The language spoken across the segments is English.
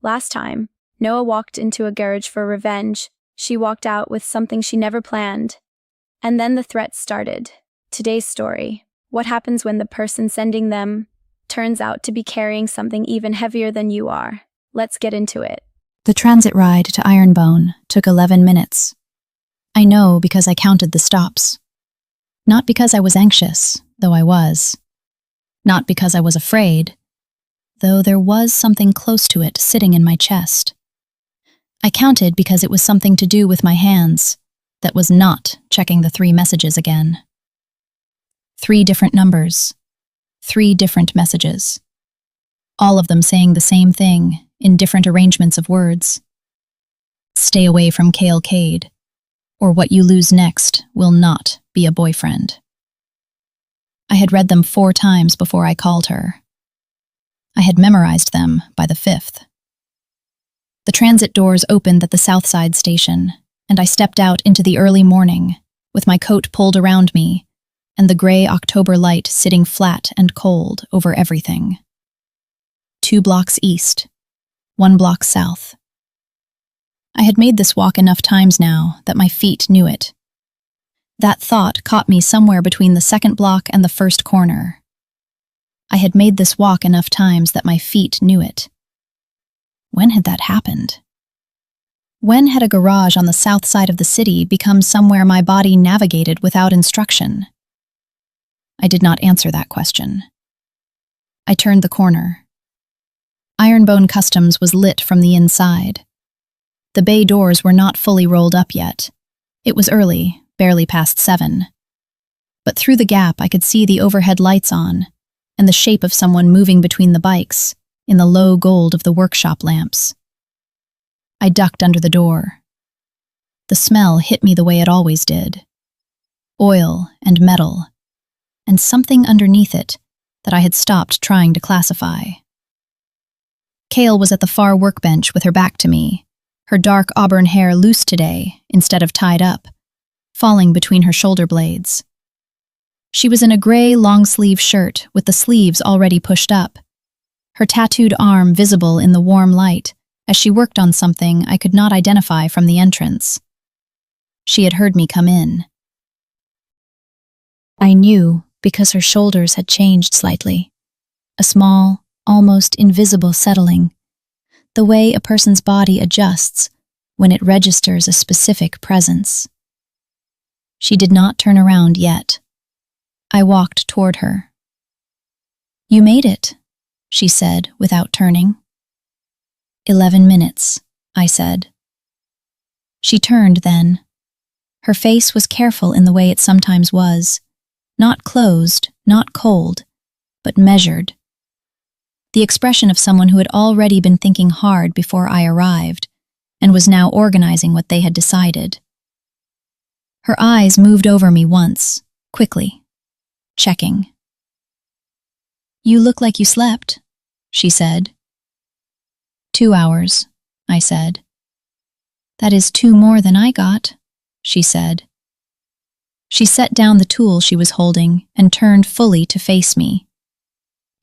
Last time, Noah walked into a garage for revenge. She walked out with something she never planned. And then the threats started. Today's story. What happens when the person sending them turns out to be carrying something even heavier than you are? Let's get into it. The transit ride to Ironbone took 11 minutes. I know because I counted the stops. Not because I was anxious, though I was. Not because I was afraid, though there was something close to it sitting in my chest. I counted because it was something to do with my hands that was not checking the 3 messages again. 3 different numbers, 3 different messages. All of them saying the same thing in different arrangements of words. Stay away from Kale Cade, or what you lose next will not be a boyfriend. I had read them 4 times before I called her. I had memorized them by the 5th. The transit doors opened at the Southside station, and I stepped out into the early morning, with my coat pulled around me, and the gray October light sitting flat and cold over everything. 2 blocks east, 1 block south. I had made this walk enough times now that my feet knew it. That thought caught me somewhere between the 2nd block and the 1st corner. I had made this walk enough times that my feet knew it. When had that happened? When had a garage on the south side of the city become somewhere my body navigated without instruction? I did not answer that question. I turned the corner. Ironbone Customs was lit from the inside. The bay doors were not fully rolled up yet. It was early, barely past 7. But through the gap I could see the overhead lights on, and the shape of someone moving between the bikes, in the low gold of the workshop lamps. I ducked under the door. The smell hit me the way it always did. Oil and metal, and something underneath it that I had stopped trying to classify. Kale was at the far workbench with her back to me, her dark auburn hair loose today instead of tied up, falling between her shoulder blades. She was in a gray long-sleeve shirt with the sleeves already pushed up, her tattooed arm visible in the warm light as she worked on something I could not identify from the entrance. She had heard me come in. I knew because her shoulders had changed slightly, a small, almost invisible settling, the way a person's body adjusts when it registers a specific presence. She did not turn around yet. I walked toward her. "You made it," she said without turning. 11 minutes, I said. She turned then. Her face was careful in the way it sometimes was, not closed, not cold, but measured. The expression of someone who had already been thinking hard before I arrived, and was now organizing what they had decided. Her eyes moved over me once, quickly, checking. "You look like you slept," she said. 2 hours, I said. "That is 2 more than I got," she said. She set down the tool she was holding and turned fully to face me.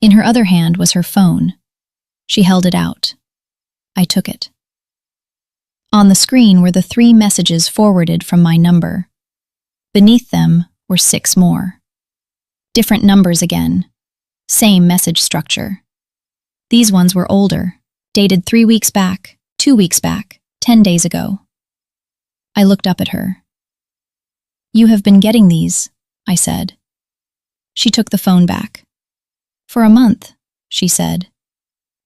In her other hand was her phone. She held it out. I took it. On the screen were the 3 messages forwarded from my number. Beneath them were 6 more. Different numbers again. Same message structure. These ones were older, dated 3 weeks back, 2 weeks back, 10 days ago. I looked up at her. "You have been getting these," I said. She took the phone back. "For a month," she said.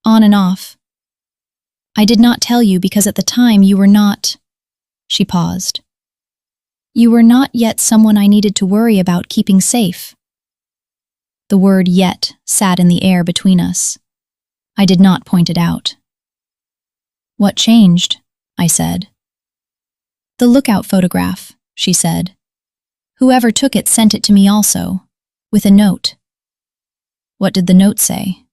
"On and off. I did not tell you because at the time you were not..." She paused. "You were not yet someone I needed to worry about keeping safe." The word "yet" sat in the air between us. I did not point it out. "What changed?" I said. "The lookout photograph," she said. "Whoever took it sent it to me also, with a note." "What did the note say?"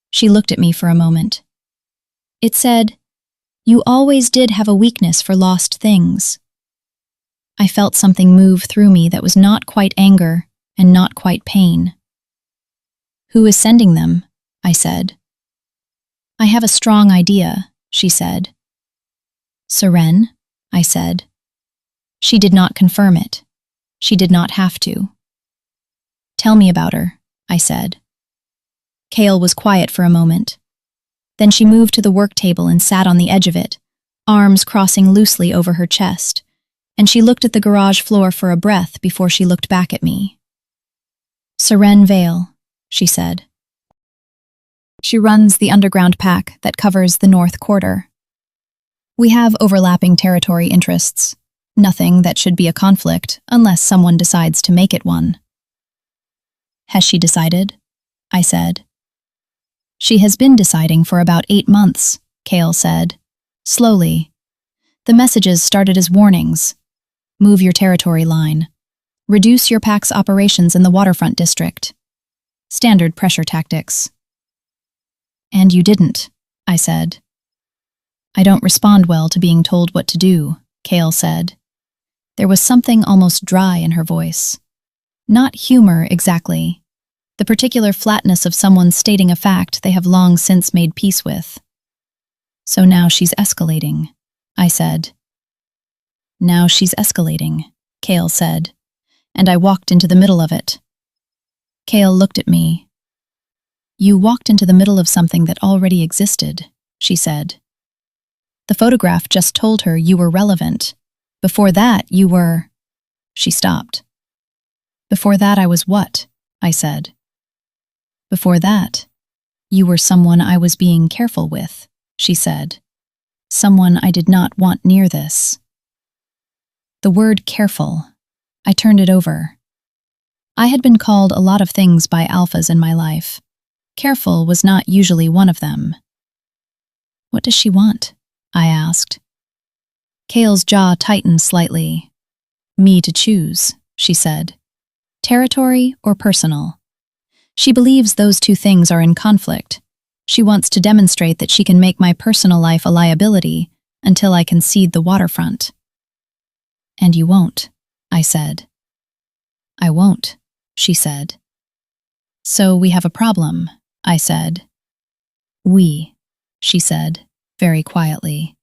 She looked at me for a moment. It said, "You always did have a weakness for lost things." I felt something move through me that was not quite anger and not quite pain. "Who is sending them?" I said. I have a strong idea, she said. Seren? I said. She did not confirm it. She did not have to. Tell me about her, I said. Kale was quiet for a moment. Then she moved to the work table and sat on the edge of it, arms crossing loosely over her chest, and she looked at the garage floor for a breath before she looked back at me. Seren Vale, she said. She runs the underground pack that covers the North Quarter. We have overlapping territory interests, nothing that should be a conflict unless someone decides to make it one. Has she decided? I said. She has been deciding for about 8 months, Kale said. Slowly. The messages started as warnings. Move your territory line. Reduce your pack's operations in the waterfront district. Standard pressure tactics. And you didn't, I said. I don't respond well to being told what to do, Kale said. There was something almost dry in her voice. Not humor, exactly. The particular flatness of someone stating a fact they have long since made peace with. So now she's escalating, I said. Now she's escalating, Kale said, and I walked into the middle of it. Kale looked at me. You walked into the middle of something that already existed, she said. The photograph just told her you were relevant. Before that, you were... She stopped. Before that, I was what? I said. Before that, you were someone I was being careful with, she said. Someone I did not want near this. The word careful. I turned it over. I had been called a lot of things by alphas in my life. Careful was not usually one of them. What does she want? I asked. Kale's jaw tightened slightly. Me to choose, she said. Territory or personal? She believes those two things are in conflict. She wants to demonstrate that she can make my personal life a liability until I concede the waterfront. And you won't, I said. I won't, she said. So we have a problem, I said. We, she said, very quietly.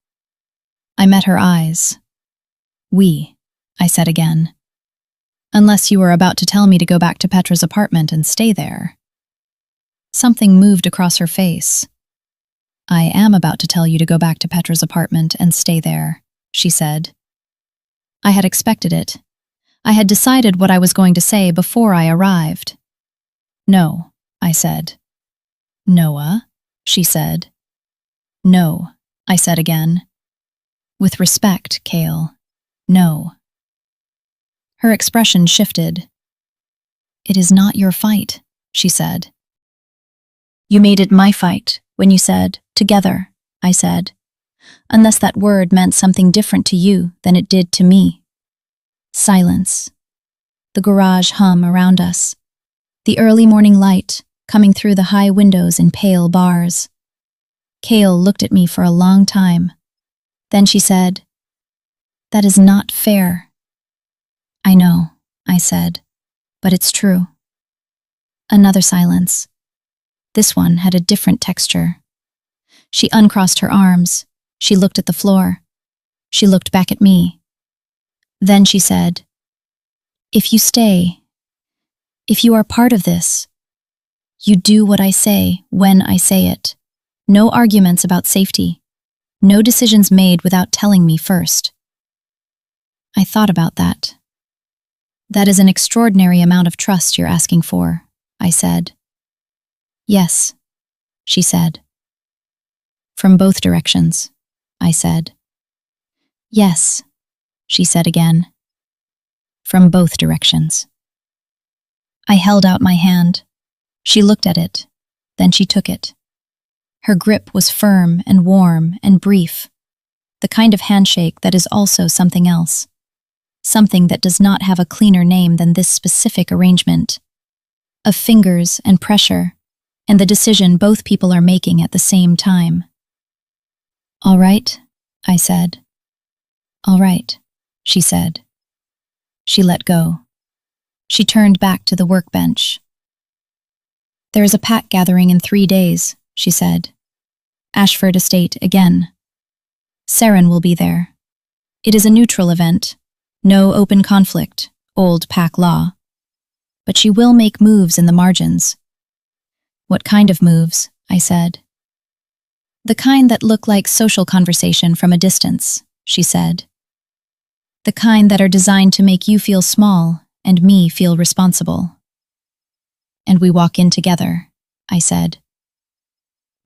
I met her eyes. We, I said again. Unless you were about to tell me to go back to Petra's apartment and stay there. Something moved across her face. I am about to tell you to go back to Petra's apartment and stay there, she said. I had expected it. I had decided what I was going to say before I arrived. No, I said. Noah, she said. No, I said again. With respect, Kale. No. Her expression shifted. It is not your fight, she said. You made it my fight when you said, together, I said. Unless that word meant something different to you than it did to me. Silence. The garage hum around us. The early morning light coming through the high windows in pale bars. Kale looked at me for a long time. Then she said, That is not fair. I know, I said, but it's true. Another silence. This one had a different texture. She uncrossed her arms. She looked at the floor. She looked back at me. Then she said, If you stay, if you are part of this, you do what I say when I say it. No arguments about safety. No decisions made without telling me first. I thought about that. That is an extraordinary amount of trust you're asking for, I said. Yes, she said. From both directions, I said. Yes, she said again. From both directions. I held out my hand. She looked at it, then she took it. Her grip was firm and warm and brief, the kind of handshake that is also something else, something that does not have a cleaner name than this specific arrangement, of fingers and pressure, and the decision both people are making at the same time. All right, I said. All right, she said. She let go. She turned back to the workbench. There is a pack gathering in 3 days, she said. Ashford Estate again. Seren will be there. It is a neutral event. No open conflict, old pack law. But she will make moves in the margins. What kind of moves? I said. The kind that look like social conversation from a distance, she said. The kind that are designed to make you feel small and me feel responsible. And we walk in together, I said.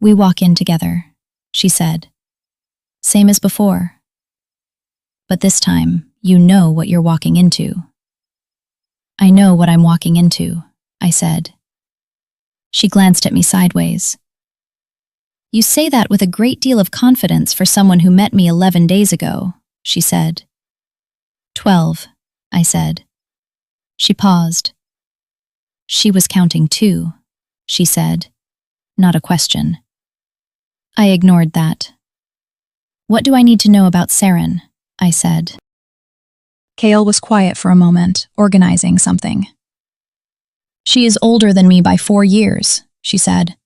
We walk in together, she said. Same as before. But this time, you know what you're walking into. I know what I'm walking into, I said. She glanced at me sideways. You say that with a great deal of confidence for someone who met me 11 days ago, she said. 12, I said. She paused. She was counting too, she said. Not a question. I ignored that. What do I need to know about Seren? I said. Kale was quiet for a moment, organizing something. She is older than me by 4 years, she said.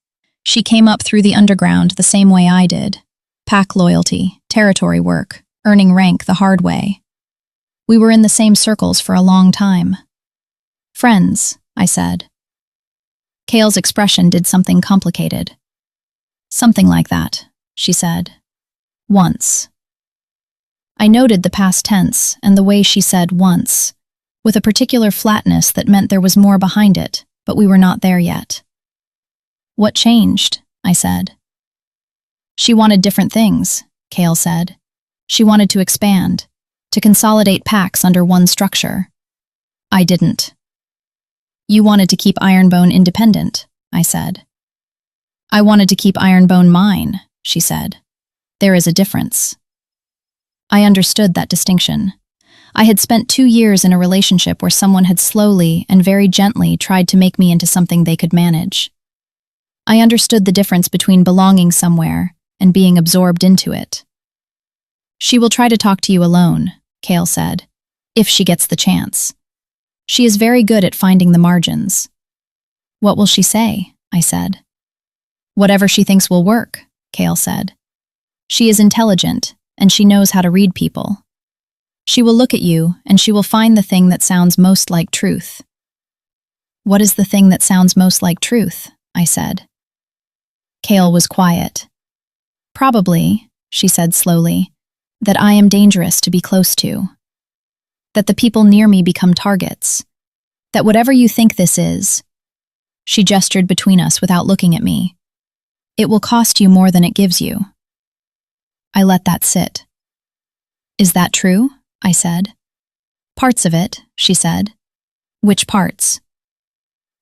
She came up through the underground the same way I did. Pack loyalty, territory work, earning rank the hard way. We were in the same circles for a long time. Friends, I said. Kale's expression did something complicated. Something like that, she said. Once. I noted the past tense and the way she said once, with a particular flatness that meant there was more behind it, but we were not there yet. What changed? I said. She wanted different things, Kale said. She wanted to expand, to consolidate packs under one structure. I didn't. You wanted to keep Ironbone independent, I said. I wanted to keep Ironbone mine, she said. There is a difference. I understood that distinction. I had spent 2 years in a relationship where someone had slowly and very gently tried to make me into something they could manage. I understood the difference between belonging somewhere and being absorbed into it. She will try to talk to you alone, Kale said, if she gets the chance. She is very good at finding the margins. What will she say? I said. Whatever she thinks will work, Kale said. She is intelligent, and she knows how to read people. She will look at you, and she will find the thing that sounds most like truth. What is the thing that sounds most like truth? I said. Kale was quiet. Probably, she said slowly, that I am dangerous to be close to. That the people near me become targets. That whatever you think this is, she gestured between us without looking at me. It will cost you more than it gives you. I let that sit. Is that true? I said. Parts of it, she said. Which parts?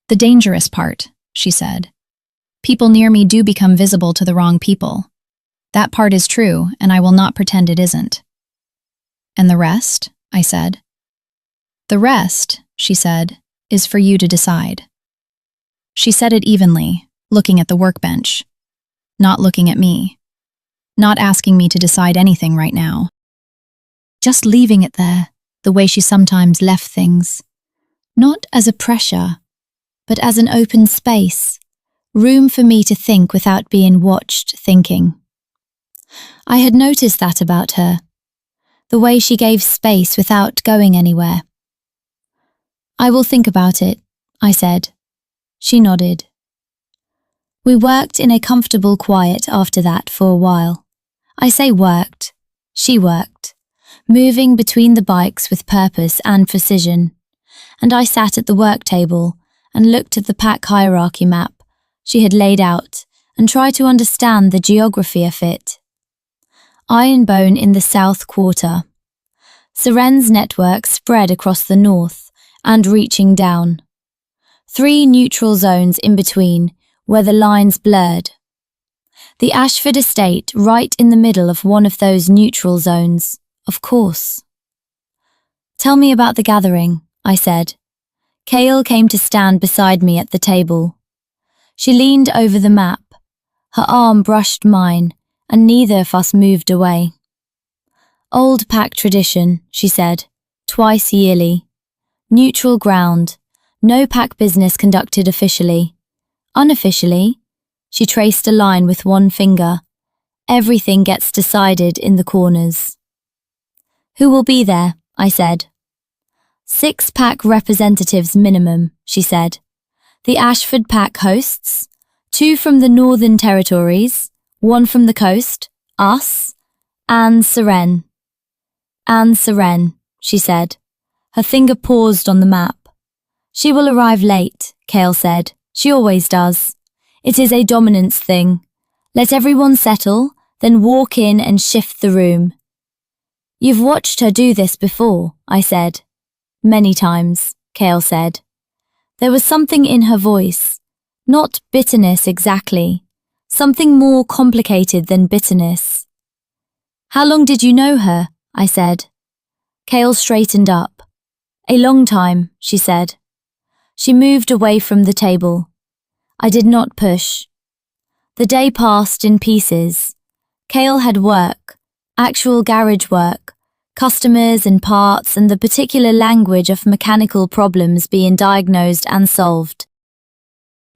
The dangerous part, she said. People near me do become visible to the wrong people. That part is true, and I will not pretend it isn't. And the rest? I said. The rest, she said, is for you to decide. She said it evenly, looking at the workbench, not looking at me, not asking me to decide anything right now. Just leaving it there, the way she sometimes left things, not as a pressure, but as an open space, room for me to think without being watched thinking. I had noticed that about her, the way she gave space without going anywhere. I will think about it, I said. She nodded. We worked in a comfortable quiet after that for a while. I say worked, she worked, moving between the bikes with purpose and precision, and I sat at the work table and looked at the pack hierarchy map she had laid out and tried to understand the geography of it. Ironbone in the south quarter. Seren's network spread across the north and reaching down. 3 neutral zones in between where the lines blurred. The Ashford estate right in the middle of one of those neutral zones, of course. Tell me about the gathering, I said. Kale came to stand beside me at the table. She leaned over the map. Her arm brushed mine, and neither of us moved away. Old pack tradition, she said, twice yearly. Neutral ground, no pack business conducted officially. Unofficially, she traced a line with one finger, Everything gets decided in the corners. Who will be there? I said. 6-pack representatives minimum, she said. The Ashford pack hosts, 2 from the Northern Territories, 1 from the coast, us, and Seren. And Seren, she said. Her finger paused on the map. She will arrive late, Kale said. She always does. It is a dominance thing. Let everyone settle, then walk in and shift the room. You've watched her do this before, I said. Many times, Kale said. There was something in her voice. Not bitterness exactly. Something more complicated than bitterness. How long did you know her? I said. Kale straightened up. A long time, she said. She moved away from the table. I did not push. The day passed in pieces. Kale had work, actual garage work, customers and parts and the particular language of mechanical problems being diagnosed and solved.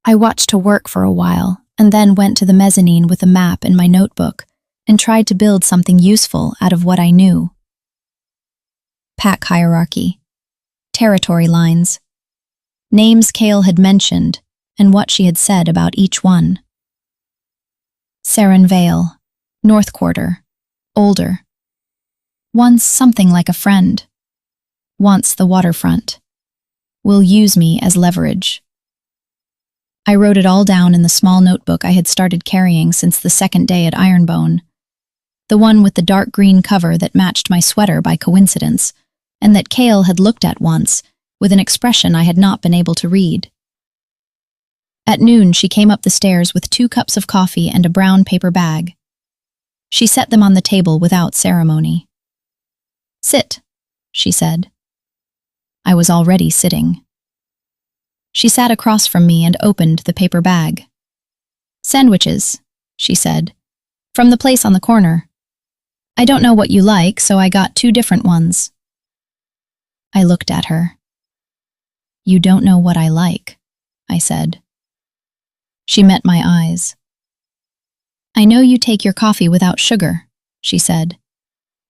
I watched her work for a while and then went to the mezzanine with a map in my notebook and tried to build something useful out of what I knew. Pack hierarchy, territory lines, names Kale had mentioned, and what she had said about each one. Seren Vale, North Quarter, older. Once something like a friend. Once the waterfront. Will use me as leverage. I wrote it all down in the small notebook I had started carrying since the second day at Ironbone, the one with the dark green cover that matched my sweater by coincidence, and that Kale had looked at once, with an expression I had not been able to read. At noon, she came up the stairs with 2 cups of coffee and a brown paper bag. She set them on the table without ceremony. Sit, she said. I was already sitting. She sat across from me and opened the paper bag. Sandwiches, she said, from the place on the corner. I don't know what you like, so I got 2 different ones. I looked at her. You don't know what I like, I said. She met my eyes. I know you take your coffee without sugar, she said.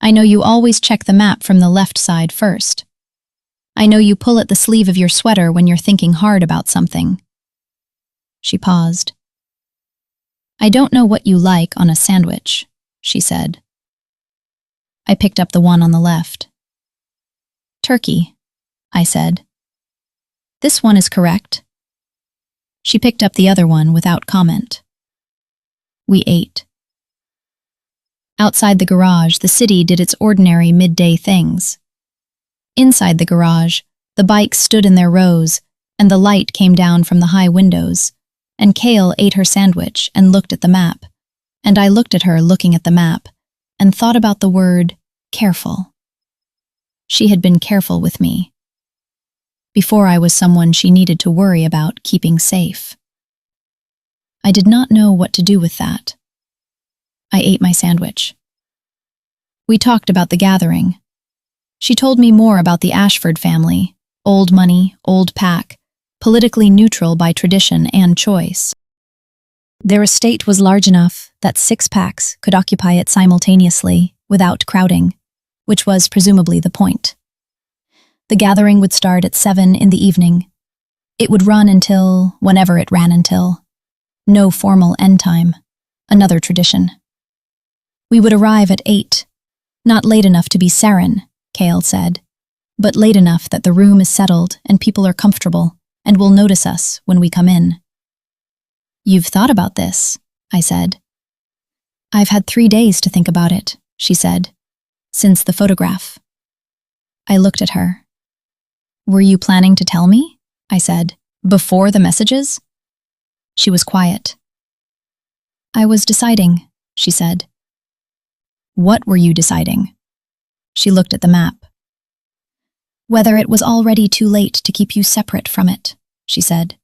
I know you always check the map from the left side first. I know you pull at the sleeve of your sweater when you're thinking hard about something. She paused. I don't know what you like on a sandwich, she said. I picked up the one on the left. Turkey, I said. This one is correct. She picked up the other one without comment. We ate. Outside the garage, the city did its ordinary midday things. Inside the garage, the bikes stood in their rows, and the light came down from the high windows, and Kale ate her sandwich and looked at the map, and I looked at her looking at the map, and thought about the word careful. She had been careful with me. Before I was someone she needed to worry about keeping safe. I did not know what to do with that. I ate my sandwich. We talked about the gathering. She told me more about the Ashford family, old money, old pack, politically neutral by tradition and choice. Their estate was large enough that 6 packs could occupy it simultaneously without crowding, which was presumably the point. The gathering would start at 7 in the evening. It would run until whenever it ran until. No formal end time. Another tradition. We would arrive at 8. Not late enough to be Seren, Kale said, but late enough that the room is settled and people are comfortable and will notice us when we come in. You've thought about this, I said. I've had 3 days to think about it, she said, since the photograph. I looked at her. Were you planning to tell me? I said, before the messages? She was quiet. I was deciding, she said. What were you deciding? She looked at the map. Whether it was already too late to keep you separate from it, she said.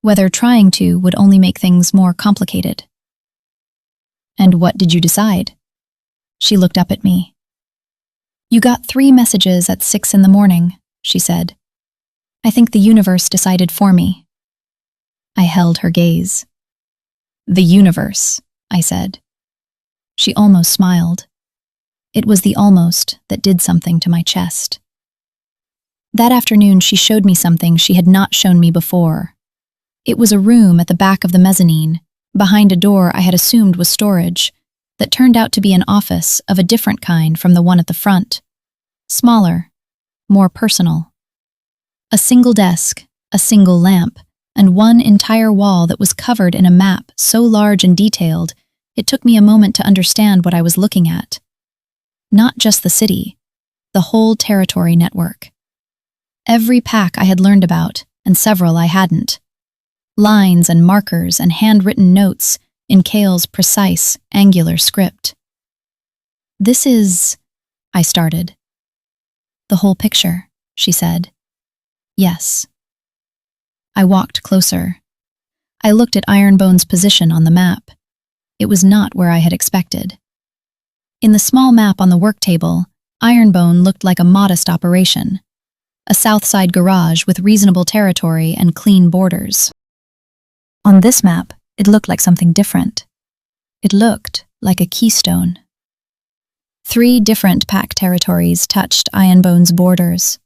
Whether trying to would only make things more complicated. And what did you decide? She looked up at me. You got 3 messages at 6 in the morning, she said. I think the universe decided for me. I held her gaze. The universe, I said. She almost smiled. It was the almost that did something to my chest. That afternoon, she showed me something she had not shown me before. It was a room at the back of the mezzanine, behind a door I had assumed was storage, that turned out to be an office of a different kind from the one at the front. Smaller, more personal. A single desk, a single lamp, and one entire wall that was covered in a map so large and detailed, it took me a moment to understand what I was looking at. Not just the city, the whole territory network. Every pack I had learned about, and several I hadn't. Lines and markers and handwritten notes in Kale's precise, angular script. "This is," I started. "The whole picture," she said. "Yes." I walked closer. I looked at Ironbone's position on the map. It was not where I had expected. In the small map on the work table, Ironbone looked like a modest operation. A south side garage with reasonable territory and clean borders. On this map, it looked like something different. It looked like a keystone. 3 different pack territories touched Ironbone's borders.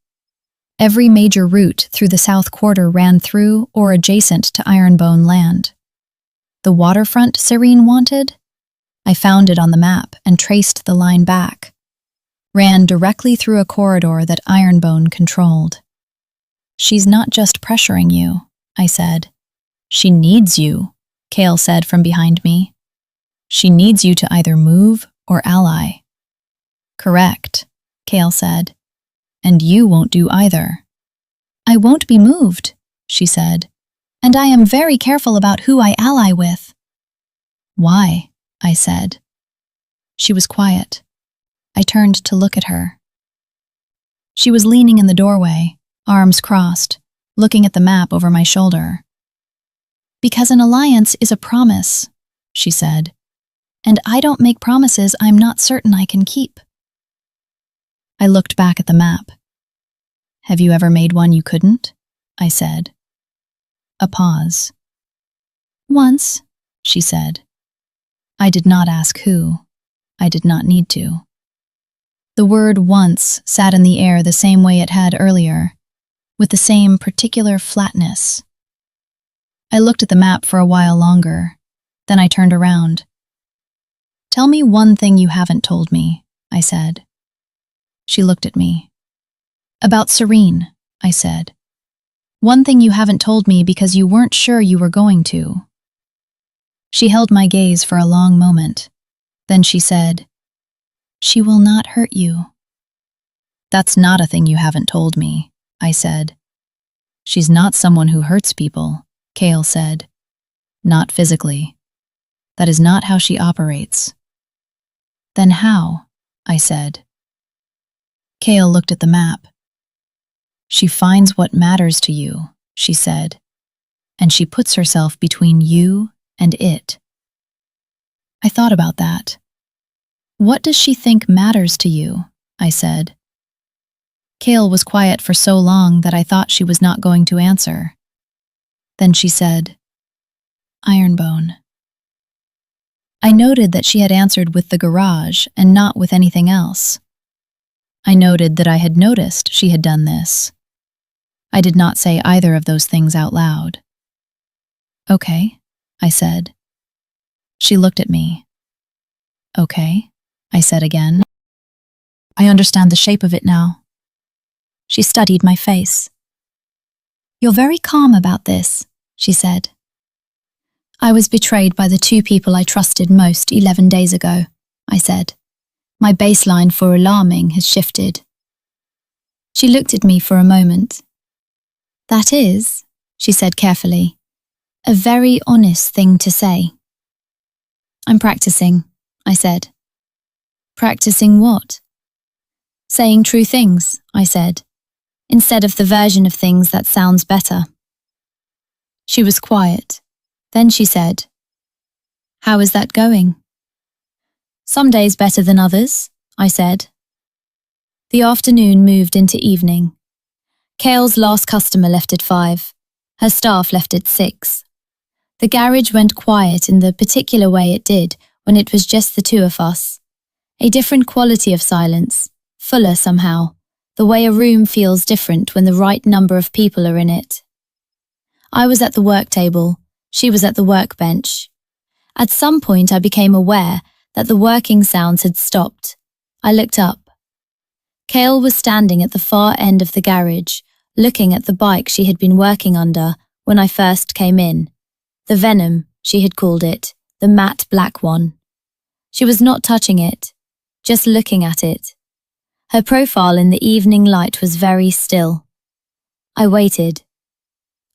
Every major route through the South Quarter ran through or adjacent to Ironbone land. The waterfront Seren wanted? I found it on the map and traced the line back. Ran directly through a corridor that Ironbone controlled. "She's not just pressuring you," I said. "She needs you," Kale said from behind me. "She needs you to either move or ally." "Correct," Kale said. "And you won't do either." "I won't be moved," she said. "And I am very careful about who I ally with." "Why?" I said. She was quiet. I turned to look at her. She was leaning in the doorway, arms crossed, looking at the map over my shoulder. "Because an alliance is a promise," she said, "and I don't make promises I'm not certain I can keep." I looked back at the map. "Have you ever made one you couldn't?" I said. A pause. "Once," she said. I did not ask who. I did not need to. The word once sat in the air the same way it had earlier, with the same particular flatness. I looked at the map for a while longer, then I turned around. "Tell me one thing you haven't told me," I said. She looked at me. "About Seren," I said. "One thing you haven't told me because you weren't sure you were going to." She held my gaze for a long moment. Then she said, "She will not hurt you." "That's not a thing you haven't told me," I said. "She's not someone who hurts people," Kale said. "Not physically. That is not how she operates." "Then how?" I said. Kale looked at the map. "She finds what matters to you," she said, "and she puts herself between you and it." I thought about that. "What does she think matters to you?" I said. Kale was quiet for so long that I thought she was not going to answer. Then she said, "Ironbone." I noted that she had answered with the garage and not with anything else. I noted that I had noticed she had done this. I did not say either of those things out loud. "Okay," I said. She looked at me. "Okay," I said again. "I understand the shape of it now." She studied my face. "You're very calm about this," she said. "I was betrayed by the 2 people I trusted most 11 days ago," I said. "My baseline for alarming has shifted." She looked at me for a moment. "That is," she said carefully, "a very honest thing to say." "I'm practicing," I said. "Practicing what?" "Saying true things," I said, "instead of the version of things that sounds better." She was quiet. Then she said, "How is that going?" "Some days better than others," I said. The afternoon moved into evening. Kale's last customer left at 5. Her staff left at 6. The garage went quiet in the particular way it did when it was just the two of us. A different quality of silence, fuller somehow, the way a room feels different when the right number of people are in it. I was at the work table, she was at the workbench. At some point I became aware that the working sounds had stopped. I looked up. Kale was standing at the far end of the garage, looking at the bike she had been working under when I first came in. The Venom, she had called it, the matte black one. She was not touching it, just looking at it. Her profile in the evening light was very still. I waited.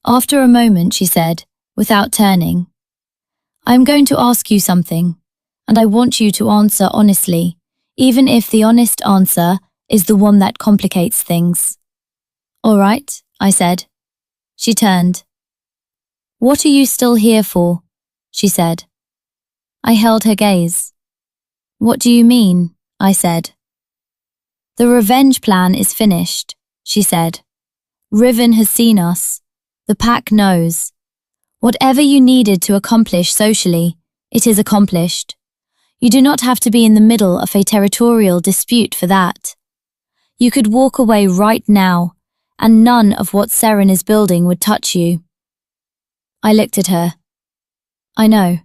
After a moment, she said, without turning, "I am going to ask you something, and I want you to answer honestly, even if the honest answer is the one that complicates things." "All right," I said. She turned. "What are you still here for?" she said. I held her gaze. "What do you mean?" I said. "The revenge plan is finished," she said. "Riven has seen us. The pack knows. Whatever you needed to accomplish socially, it is accomplished. You do not have to be in the middle of a territorial dispute for that. You could walk away right now, and none of what Seren is building would touch you." I looked at her. "I know,"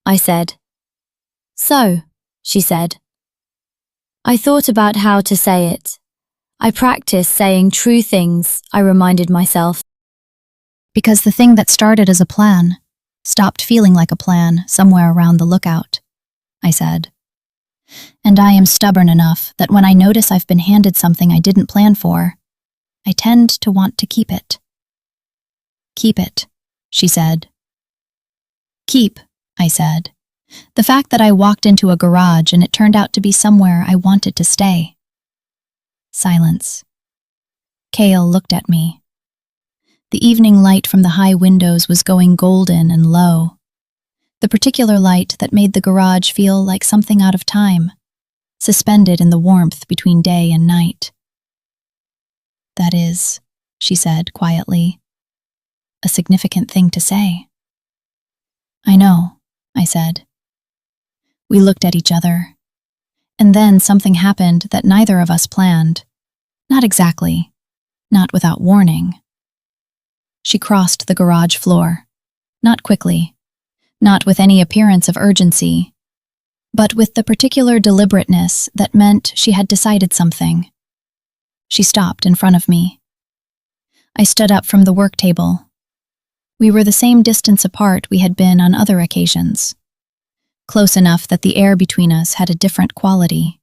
I said. "So," she said. I thought about how to say it. I practiced saying true things, I reminded myself. Because the thing that started as a plan stopped feeling like a plan somewhere around the lookout, I said. And I am stubborn enough that when I notice I've been handed something I didn't plan for, I tend to want to keep it. "Keep it," she said. "Keep," I said. "The fact that I walked into a garage and it turned out to be somewhere I wanted to stay." Silence. Kale looked at me. The evening light from the high windows was going golden and low. The particular light that made the garage feel like something out of time, suspended in the warmth between day and night. "That is," she said quietly, "a significant thing to say." "I know," I said. We looked at each other. And then something happened that neither of us planned. Not exactly. Not without warning. She crossed the garage floor. Not quickly. Not with any appearance of urgency. But with the particular deliberateness that meant she had decided something. She stopped in front of me. I stood up from the work table. We were the same distance apart we had been on other occasions. Close enough that the air between us had a different quality.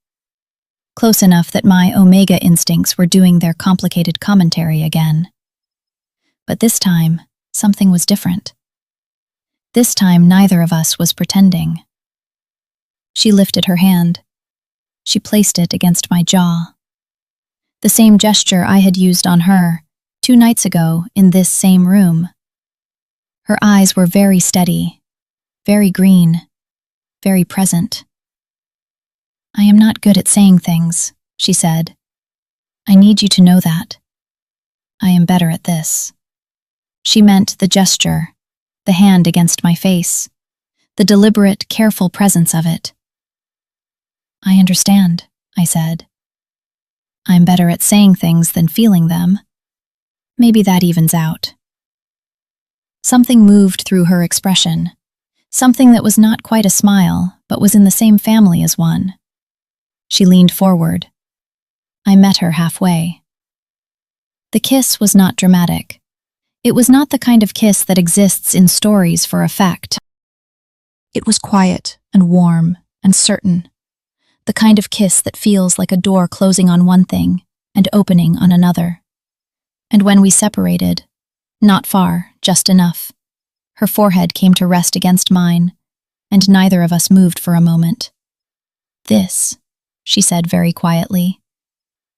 Close enough that my Omega instincts were doing their complicated commentary again. But this time, something was different. This time, neither of us was pretending. She lifted her hand. She placed it against my jaw. The same gesture I had used on her 2 nights ago in this same room. Her eyes were very steady, very green, very present. "I am not good at saying things," she said. "I need you to know that. I am better at this." She meant the gesture, the hand against my face, the deliberate, careful presence of it. "I understand," I said. "I'm better at saying things than feeling them. Maybe that evens out." Something moved through her expression, something that was not quite a smile, but was in the same family as one. She leaned forward. I met her halfway. The kiss was not dramatic. It was not the kind of kiss that exists in stories for effect. It was quiet and warm and certain. The kind of kiss that feels like a door closing on one thing and opening on another. And when we separated, not far, just enough, her forehead came to rest against mine, and neither of us moved for a moment. "This," she said very quietly,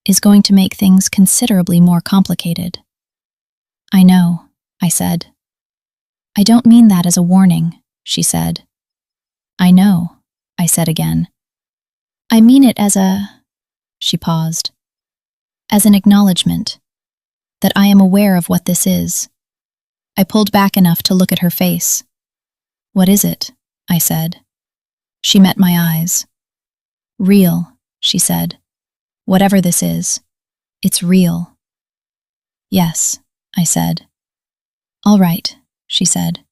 "is going to make things considerably more complicated." "I know," I said. "I don't mean that as a warning," she said. "I know," I said again. "I mean it as a..." She paused. "As an acknowledgement, that I am aware of what this is." I pulled back enough to look at her face. "What is it?" I said. She met my eyes. Real, she said. Whatever this is, it's real. Yes, I said. All right, she said.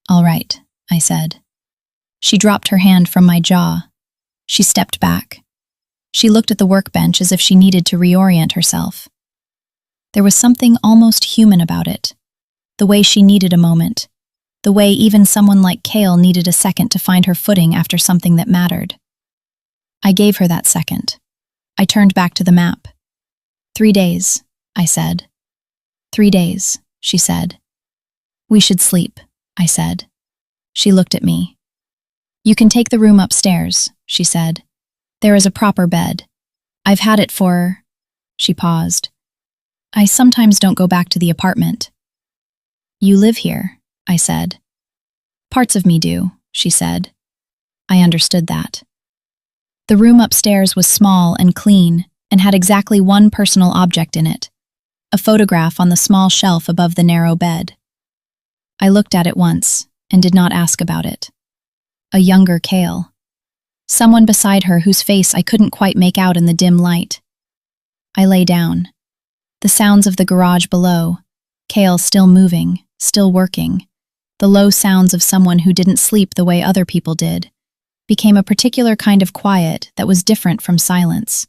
All right, I said. She dropped her hand from my jaw. She stepped back. She looked at the workbench as if she needed to reorient herself. There was something almost human about it. The way she needed a moment. The way even someone like Kale needed a second to find her footing after something that mattered. I gave her that second. I turned back to the map. 3 days, I said. 3 days, she said. We should sleep, I said. She looked at me. You can take the room upstairs, she said. There is a proper bed. I've had it for... She paused. I sometimes don't go back to the apartment. You live here, I said. Parts of me do, she said. I understood that. The room upstairs was small and clean and had exactly one personal object in it, a photograph on the small shelf above the narrow bed. I looked at it once and did not ask about it. A younger Kale. Someone beside her whose face I couldn't quite make out in the dim light. I lay down. The sounds of the garage below, Kale still moving, still working, the low sounds of someone who didn't sleep the way other people did, became a particular kind of quiet that was different from silence.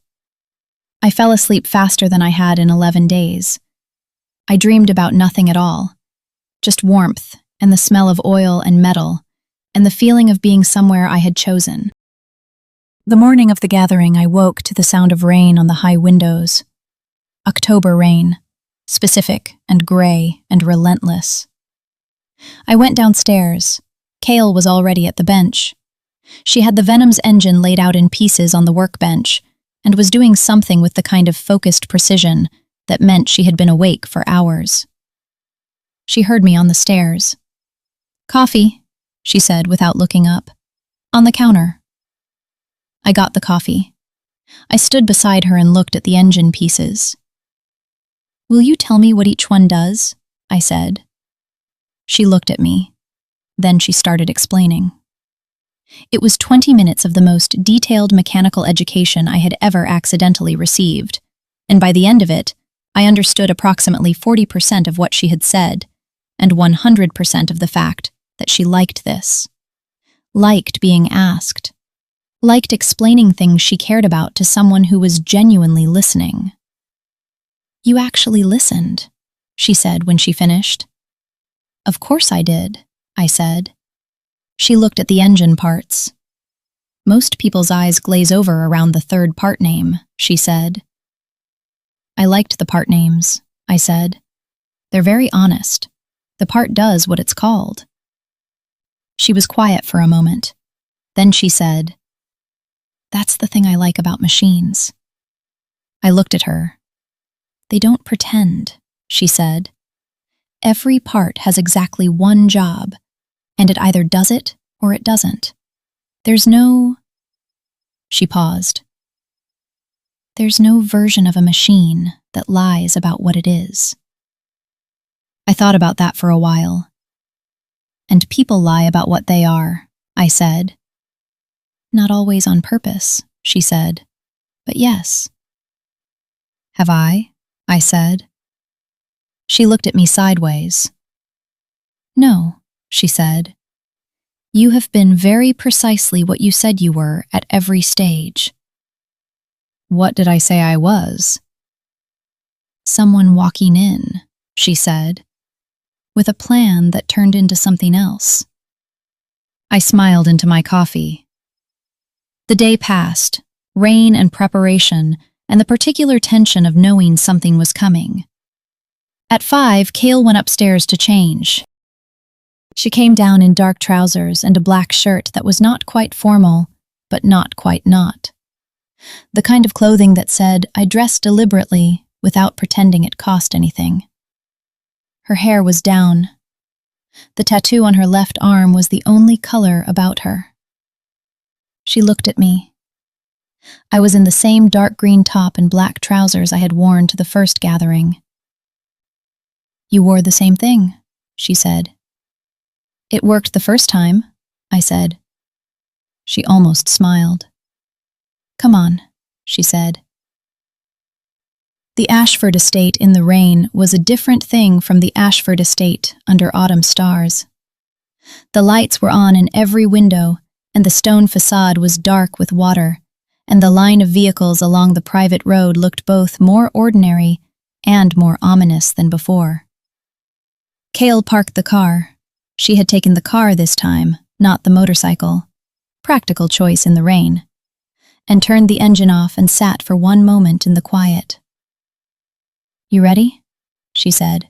I fell asleep faster than I had in 11 days. I dreamed about nothing at all, just warmth and the smell of oil and metal, and the feeling of being somewhere I had chosen. The morning of the gathering, I woke to the sound of rain on the high windows. October rain, specific and gray and relentless. I went downstairs. Kale was already at the bench. She had the Venom's engine laid out in pieces on the workbench and was doing something with the kind of focused precision that meant she had been awake for hours. She heard me on the stairs. Coffee, she said without looking up. On the counter. I got the coffee. I stood beside her and looked at the engine pieces. Will you tell me what each one does? I said. She looked at me. Then she started explaining. It was 20 minutes of the most detailed mechanical education I had ever accidentally received, and by the end of it, I understood approximately 40% of what she had said, and 100% of the fact that she liked this. Liked being asked. Liked explaining things she cared about to someone who was genuinely listening. You actually listened, she said when she finished. Of course I did, I said. She looked at the engine parts. Most people's eyes glaze over around the third part name, she said. I liked the part names, I said. They're very honest. The part does what it's called. She was quiet for a moment. Then she said, That's the thing I like about machines. I looked at her. They don't pretend, she said. Every part has exactly one job, and it either does it or it doesn't. There's no... She paused. There's no version of a machine that lies about what it is. I thought about that for a while. And people lie about what they are, I said. Not always on purpose, she said, but yes. Have I said. She looked at me sideways. No, she said. You have been very precisely what you said you were at every stage. What did I say I was? Someone walking in, she said, with a plan that turned into something else. I smiled into my coffee. The day passed, rain and preparation, and the particular tension of knowing something was coming. At 5, Kale went upstairs to change. She came down in dark trousers and a black shirt that was not quite formal, but not quite not. The kind of clothing that said, I dressed deliberately without pretending it cost anything. Her hair was down. The tattoo on her left arm was the only color about her. She looked at me. I was in the same dark green top and black trousers I had worn to the first gathering. You wore the same thing, she said. It worked the first time, I said. She almost smiled. "Come on," she said. The Ashford estate in the rain was a different thing from the Ashford estate under autumn stars. The lights were on in every window, and the stone facade was dark with water, and the line of vehicles along the private road looked both more ordinary and more ominous than before. Cale parked the car. She had taken the car this time, not the motorcycle. Practical choice in the rain. And turned the engine off and sat for one moment in the quiet. "You ready?" she said.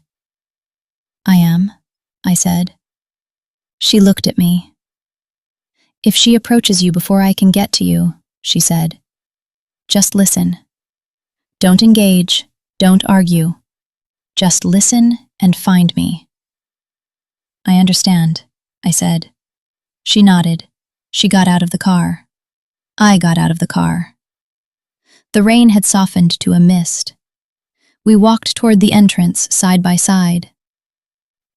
"I am," I said. She looked at me. "If she approaches you before I can get to you," she said, "just listen. Don't engage, don't argue. Just listen and find me." "I understand," I said. She nodded. She got out of the car. I got out of the car. The rain had softened to a mist. We walked toward the entrance side by side.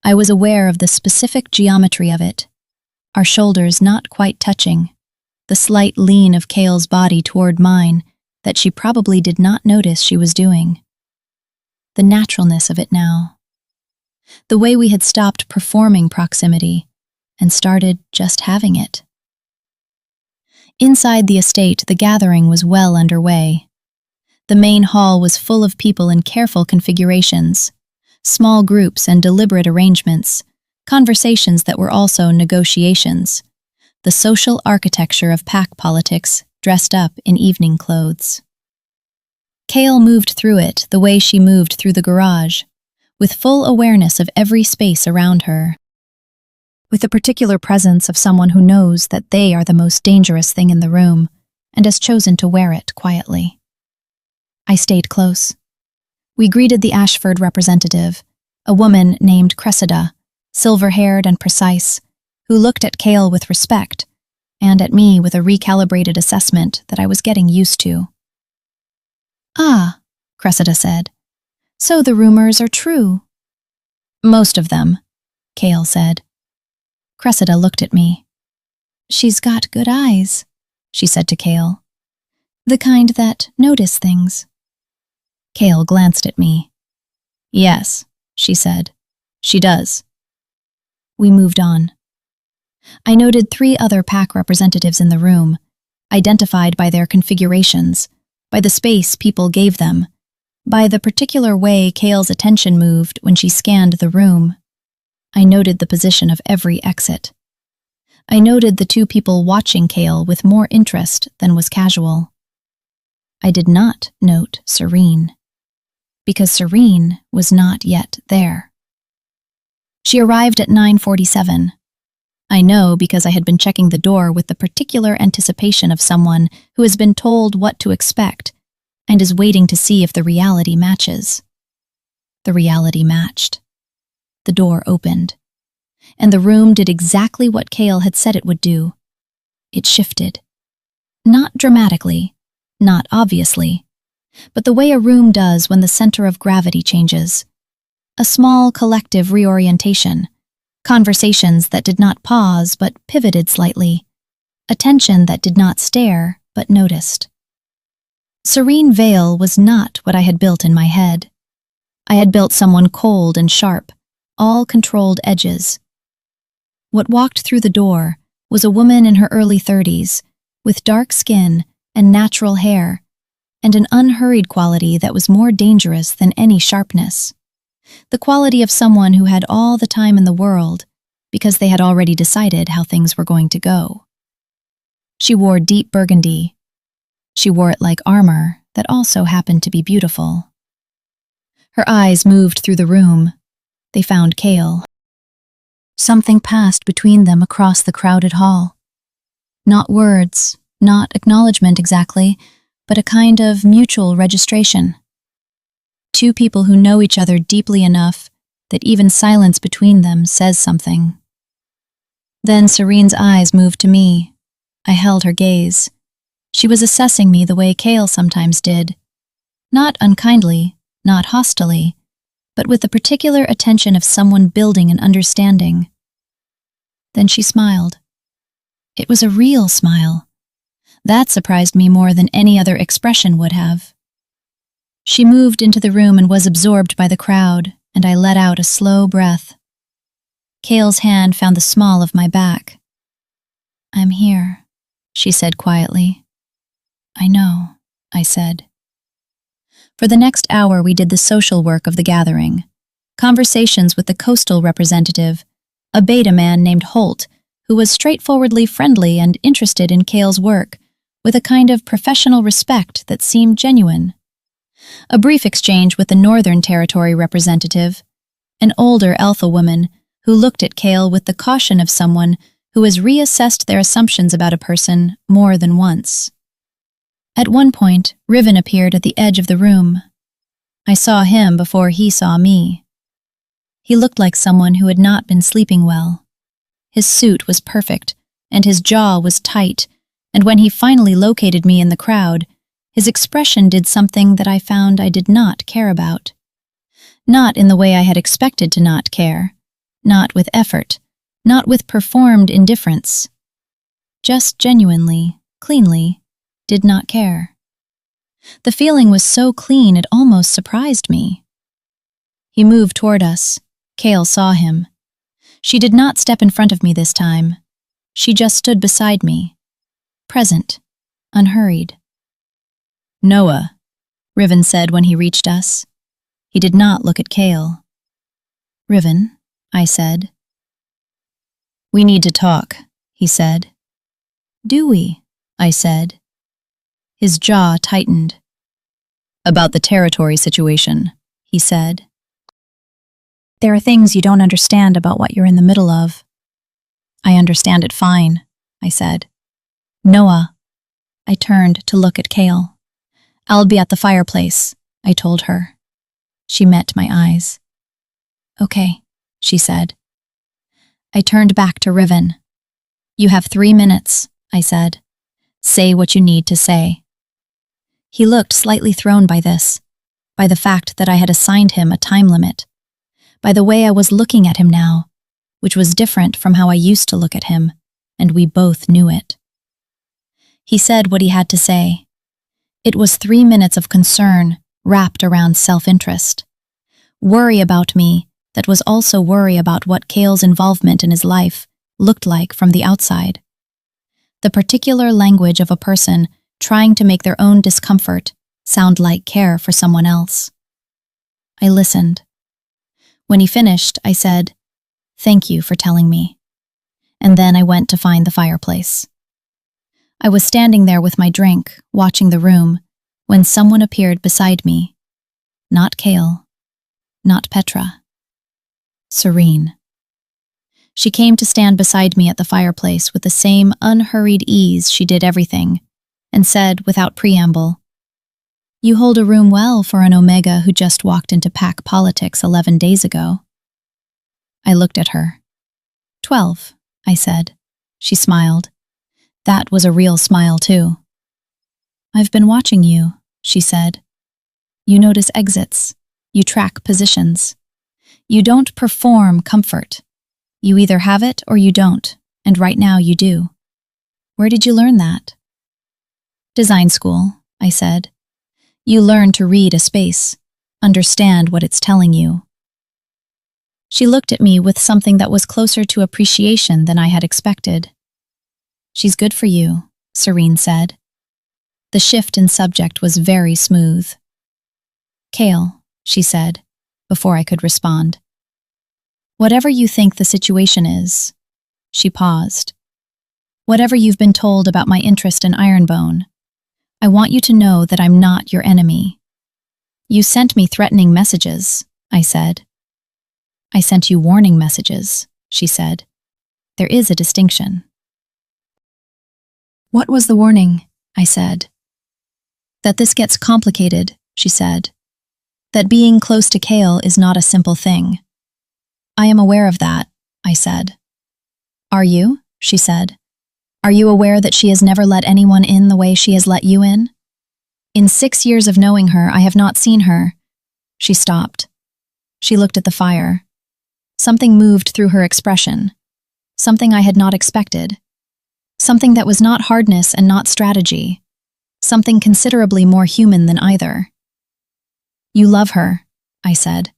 I was aware of the specific geometry of it, our shoulders not quite touching, the slight lean of Cale's body toward mine that she probably did not notice she was doing. The naturalness of it now. The way we had stopped performing proximity and started just having it. Inside the estate, the gathering was well underway. The main hall was full of people in careful configurations, small groups and deliberate arrangements, conversations that were also negotiations, the social architecture of pack politics dressed up in evening clothes. Cale moved through it the way she moved through the garage, with full awareness of every space around her. With the particular presence of someone who knows that they are the most dangerous thing in the room and has chosen to wear it quietly. I stayed close. We greeted the Ashford representative, a woman named Cressida, silver-haired and precise, who looked at Cale with respect, and at me with a recalibrated assessment that I was getting used to. "Ah," Cressida said, "so the rumors are true." "Most of them," Cale said. Cressida looked at me. "She's got good eyes," she said to Cale. "The kind that notice things." Cale glanced at me. "Yes," she said. "She does." We moved on. I noted 3 other pack representatives in the room, identified by their configurations, by the space people gave them, by the particular way Cale's attention moved when she scanned the room. I noted the position of every exit. I noted the 2 people watching Cale with more interest than was casual. I did not note Seren, because Seren was not yet there. She arrived at 9:47. I know because I had been checking the door with the particular anticipation of someone who has been told what to expect and is waiting to see if the reality matches. The reality matched. The door opened, and the room did exactly what Cale had said it would do. It shifted. Not dramatically, not obviously, but the way a room does when the center of gravity changes. A small collective reorientation, conversations that did not pause but pivoted slightly, attention that did not stare but noticed. Seren Vale was not what I had built in my head. I had built someone cold and sharp, all controlled edges. What walked through the door was a woman in her early 30s, with dark skin and natural hair, and an unhurried quality that was more dangerous than any sharpness. The quality of someone who had all the time in the world because they had already decided how things were going to go. She wore deep burgundy. She wore it like armor that also happened to be beautiful. Her eyes moved through the room. They found Cale. Something passed between them across the crowded hall. Not words, not acknowledgement exactly, but a kind of mutual registration. 2 people who know each other deeply enough that even silence between them says something. Then Seren's eyes moved to me. I held her gaze. She was assessing me the way Cale sometimes did. Not unkindly, not hostilely, but with the particular attention of someone building an understanding. Then she smiled. It was a real smile. That surprised me more than any other expression would have. She moved into the room and was absorbed by the crowd, and I let out a slow breath. Kale's hand found the small of my back. "I'm here," she said quietly. "I know," I said. For the next hour we did the social work of the gathering. Conversations with the coastal representative, a beta man named Holt, who was straightforwardly friendly and interested in Kale's work, with a kind of professional respect that seemed genuine. A brief exchange with the Northern Territory representative, an older alpha woman who looked at Kale with the caution of someone who has reassessed their assumptions about a person more than once. At one point, Riven appeared at the edge of the room. I saw him before he saw me. He looked like someone who had not been sleeping well. His suit was perfect, and his jaw was tight, and when he finally located me in the crowd, his expression did something that I found I did not care about. Not in the way I had expected to not care, not with effort, not with performed indifference. Just genuinely, cleanly, did not care. The feeling was so clean it almost surprised me. He moved toward us. Kale saw him. She did not step in front of me this time. She just stood beside me, present, unhurried. "Noah," Riven said when he reached us. He did not look at Kale. "Riven," I said. "We need to talk," he said. "Do we?" I said. His jaw tightened. "About the territory situation," he said. "There are things you don't understand about what you're in the middle of." "I understand it fine," I said. "Noah." I turned to look at Kale. "I'll be at the fireplace," I told her. She met my eyes. "Okay," she said. I turned back to Riven. "You have 3 minutes," I said. "Say what you need to say." He looked slightly thrown by this, by the fact that I had assigned him a time limit, by the way I was looking at him now, which was different from how I used to look at him, and we both knew it. He said what he had to say. It was 3 minutes of concern wrapped around self-interest. Worry about me that was also worry about what Kale's involvement in his life looked like from the outside. The particular language of a person trying to make their own discomfort sound like care for someone else. I listened. When he finished, I said, "Thank you for telling me." And then I went to find the fireplace. I was standing there with my drink, watching the room, when someone appeared beside me. Not Kale. Not Petra. Seren. She came to stand beside me at the fireplace with the same unhurried ease she did everything, and said without preamble, "You hold a room well for an Omega who just walked into pack politics 11 days ago." I looked at her. 12, I said. She smiled. That was a real smile, too. "I've been watching you," she said. "You notice exits. You track positions. You don't perform comfort. You either have it or you don't, and right now you do. Where did you learn that?" "Design school," I said. "You learn to read a space, understand what it's telling you." She looked at me with something that was closer to appreciation than I had expected. "She's good for you," Seren said. The shift in subject was very smooth. "Kale," she said, before I could respond. "Whatever you think the situation is," she paused. "Whatever you've been told about my interest in Ironbone, I want you to know that I'm not your enemy. You sent me threatening messages," I said. "I sent you warning messages," she said. "There is a distinction." "What was the warning?" I said. "That this gets complicated," she said. "That being close to Kale is not a simple thing." "I am aware of that," I said. "Are you?" she said. "Are you aware that she has never let anyone in the way she has let you in? In 6 years of knowing her, I have not seen her." She stopped. She looked at the fire. Something moved through her expression. Something I had not expected. Something that was not hardness and not strategy. Something considerably more human than either. You love her, I said.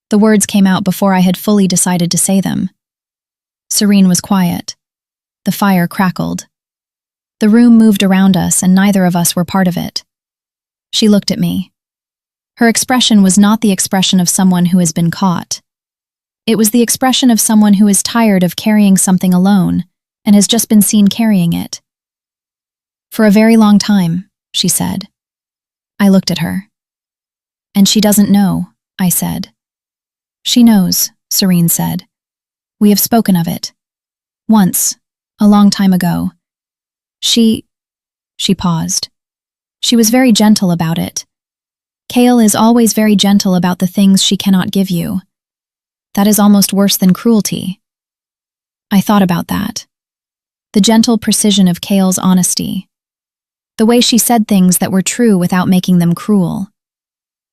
The words came out before I had fully decided to say them. Seren was quiet. The fire crackled. The room moved around us and neither of us were part of it. She looked at me. Her expression was not the expression of someone who has been caught. It was the expression of someone who is tired of carrying something alone and has just been seen carrying it. For a very long time, she said. I looked at her. And she doesn't know, I said. She knows, Seren said. We have spoken of it. Once, a long time ago. She paused. She was very gentle about it. Kale is always very gentle about the things she cannot give you. That is almost worse than cruelty. I thought about that. The gentle precision of Kale's honesty. The way she said things that were true without making them cruel.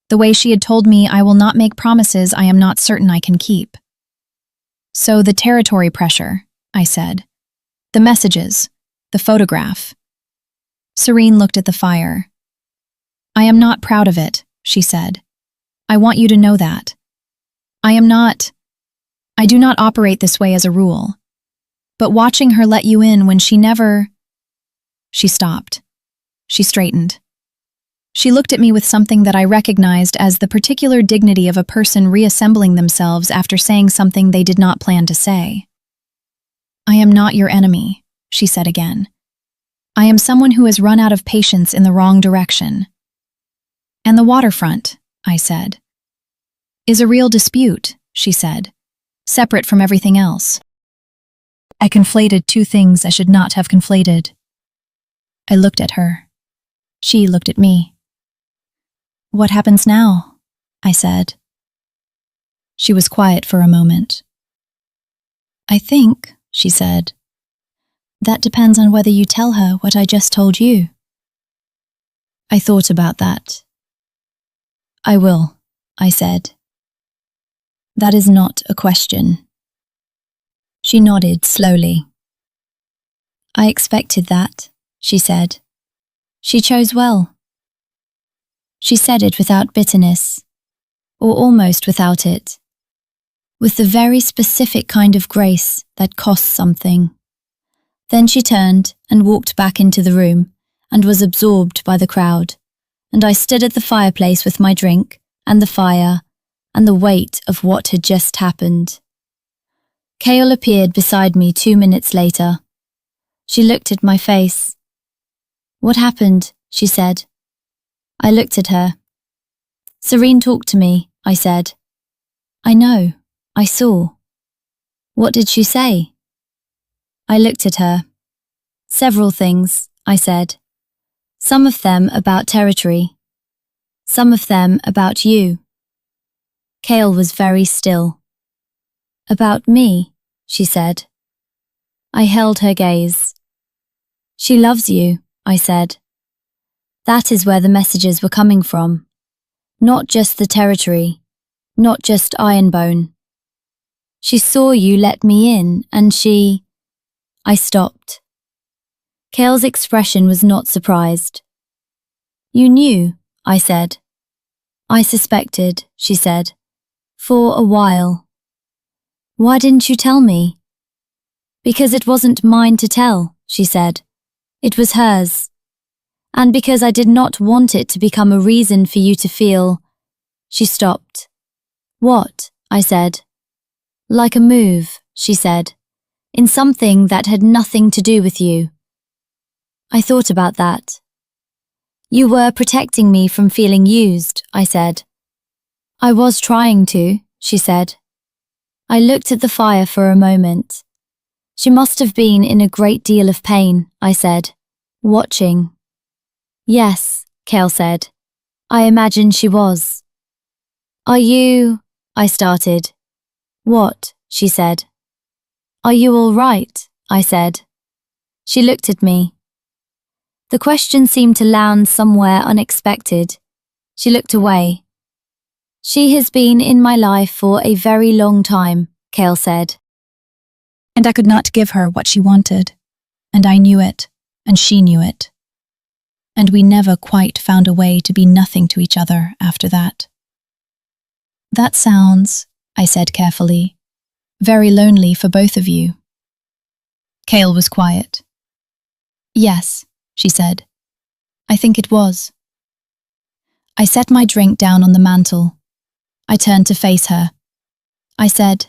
The way she had told me I will not make promises I am not certain I can keep. So the territory pressure, I said. The messages, the photograph. Seren looked at the fire. I am not proud of it, she said. I want you to know that. I do not operate this way as a rule. But watching her let you in when she never… She stopped. She straightened. She looked at me with something that I recognized as the particular dignity of a person reassembling themselves after saying something they did not plan to say. I am not your enemy, she said again. I am someone who has run out of patience in the wrong direction. And the waterfront, I said, is a real dispute, she said, separate from everything else. I conflated two things I should not have conflated. I looked at her. She looked at me. What happens now? I said. She was quiet for a moment. I think, she said, that depends on whether you tell her what I just told you. I thought about that. I will, I said. That is not a question. She nodded slowly. I expected that, she said. She chose well. She said it without bitterness, or almost without it, with the very specific kind of grace that costs something. Then she turned and walked back into the room and was absorbed by the crowd, and I stood at the fireplace with my drink and the fire and the weight of what had just happened. Kale appeared beside me 2 minutes later. She looked at my face. What happened? She said. I looked at her. Seren talked to me, I said. I know, I saw. What did she say? I looked at her. Several things, I said. Some of them about territory. Some of them about you. Kale was very still. About me, she said. I held her gaze. She loves you, I said. That is where the messages were coming from. Not just the territory, not just Ironbone. She saw you let me in and she… I stopped. Kale's expression was not surprised. You knew, I said. I suspected, she said, for a while. Why didn't you tell me? Because it wasn't mine to tell, she said. It was hers. And because I did not want it to become a reason for you to feel… She stopped. What? I said. Like a move, she said, in something that had nothing to do with you. I thought about that. You were protecting me from feeling used, I said. I was trying to, she said. I looked at the fire for a moment. She must have been in a great deal of pain, I said, watching. Yes, Kale said. I imagine she was. Are you… I started. What? She said. Are you all right? I said. She looked at me. The question seemed to land somewhere unexpected. She looked away. She has been in my life for a very long time, Kale said. And I could not give her what she wanted. And I knew it, and she knew it. And we never quite found a way to be nothing to each other after that. That sounds, I said carefully, very lonely for both of you. Kale was quiet. Yes, she said. I think it was. I set my drink down on the mantel. I turned to face her. I said,